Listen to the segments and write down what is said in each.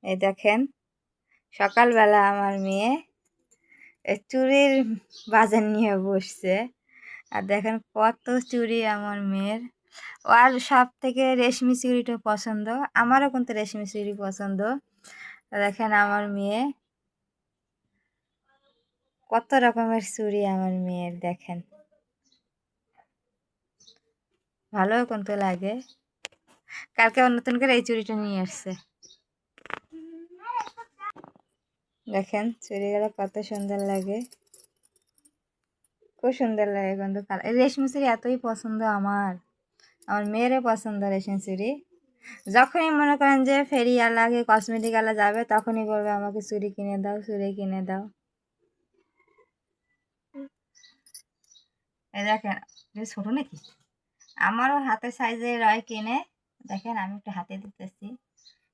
এই দেখেন সকালবেলা আমার মেয়ে চুড়ির বাজার নিয়ে বসছে। আর দেখেন কত চুড়ি আমার মেয়ের। আর সব থেকে রেশমি চুড়িটা পছন্দ, আমারও কিন্তু রেশমি চুড়ি পছন্দ। দেখেন আমার মেয়ে কত রকমের চুড়ি আমার মেয়ের, দেখেন ভালো কিন্তু লাগে। কালকে নতুন করে এই চুড়িটা নিয়ে আসছে। দেখেন চুড়িগুলো কত সুন্দর লাগে, খুব সুন্দর লাগে কিন্তু রেশমি চুড়ি এতই পছন্দ আমার মেয়েরও পছন্দ রেশমি চুড়ি। যখনই মনে করেন যে ফেরিওয়ালা কি কসমেটিকওয়ালা যাবে তখনই বলবে আমাকে চুড়ি কিনে দাও, চুড়ি কিনে দাও। এই দেখেন ছোট নাকি, আমারও হাতের সাইজে রয় কিনে। দেখেন আমি একটু হাতে দিতেছি।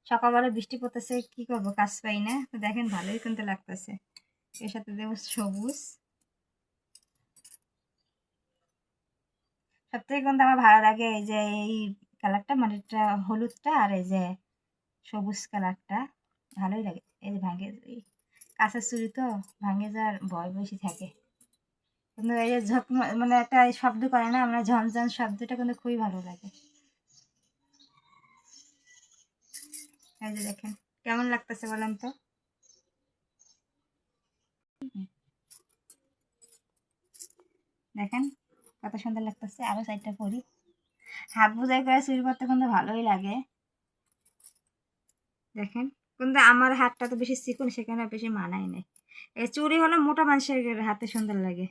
সকালবেলা বৃষ্টি পড়তেছে, কি করব, কাজ পাই না, তো দেখেন ভালোই কিন্তু লাগতেছে। এর সাথে দেবো সবুজ। সব থেকে কিন্তু আমার ভালো লাগে এই যে এই কালারটা, মানে এটা হলুদটা, আর এই যে সবুজ কালারটা ভালোই লাগে। এই যে ভাঙে কাঁচের চুড়ি তো ভাঙে যাওয়ার ভয় বেশি থাকে, কিন্তু এই যে মানে একটা শব্দ করে না আমরা, ঝনঝন শব্দটা কিন্তু খুবই ভালো লাগে। এই যে দেখেন কেমন লাগতেছে বলেন তো। দেখেন কত সুন্দর লাগতেছে। আরো সাইডটা পরি, হাত বোঝাই করে চুরি করতে কিন্তু ভালোই লাগে। দেখেন কিন্তু আমার হাতটা তো বেশি চিকন, সেখানে বেশি মানায় নাই। এই চুড়ি হলে মোটা মানুষের হাতে সুন্দর লাগে।